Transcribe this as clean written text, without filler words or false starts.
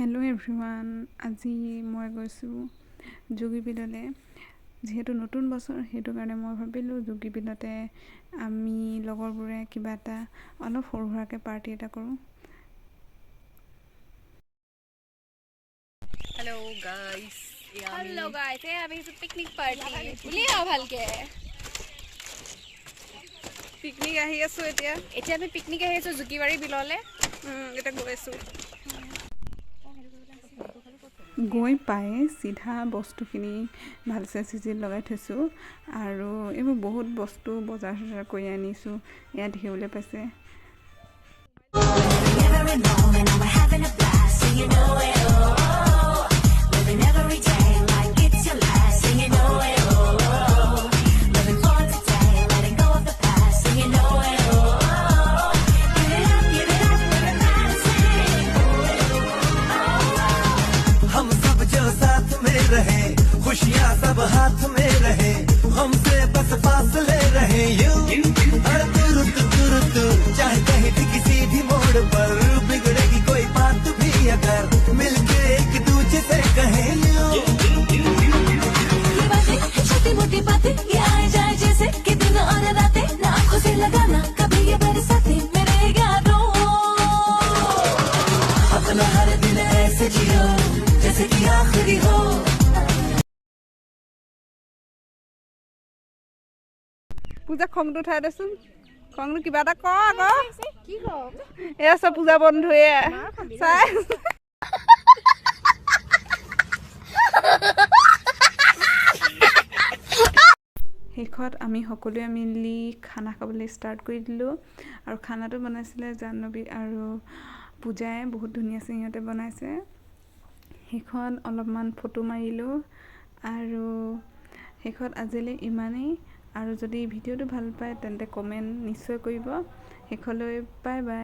Hello' everyone, আজি মই গৈছোঁ যোগীবিললৈ। যিহেতু নতুন বছৰ, সেইটো কাৰণে মই ভাবিলোঁ যোগীবিলতে আমি লগৰবোৰে কিবা এটা অলপ সৰু সুৰাকৈ পাৰ্টি এটা কৰোঁ। हेलो गाइस हेलो गाइस ये अभी पिकनिक पार्टी বুলি আও ভালকে পিকনিক আহি আছোঁ এতিয়া আমি পিকনিক আহি আছোঁ জুকিবাৰী বিললৈ। এতিয়া গৈ আছোঁ। গৈ পাই চিধা বস্তুখিনি ভালছে চিজিল লগাই থৈছোঁ আৰু এইবোৰ বহুত বস্তু বজাৰ চজাৰ কৰি আনিছোঁ। ইয়াত দেখিবলৈ পাইছে। खुशियाँ सब हाथ में रहे, हमसे बस फासले रहे यूं हर तुरंत चाहे कहीं भी किसी भी मोड़ पर बिगड़ेगी कोई बात भी अगर मिलके एक दूजे से कहे छोटी मोटी बातें ये आए जाए जैसे कि दिन और रातें ना आंखों से लगाना कभी ये बरसाते मेरे यारों अपना हर दिन ऐसे जियो जैसे कि आखिरी हो। পূজা খংটো উঠাই দেচোন, খংটো কিবা এটা ক আকৌ। কি কওঁ এয়া চব পূজা বন্ধুৱে চাই শেষত আমি সকলোৱে মিলি খানা খাবলৈ ষ্টাৰ্ট কৰি দিলোঁ। আৰু খানাটো বনাইছিলে জাহ্নৱী আৰু পূজাই, বহুত ধুনীয়া সিহঁতে বনাইছে। শেষত অলপমান ফটো মাৰিলোঁ আৰু শেষত আজিলৈ ইমানেই। আৰু যদি ভিডিঅ'টো ভাল পায় তেন্তে কমেণ্ট নিশ্চয় কৰিব। শেষলৈ বাই বাই।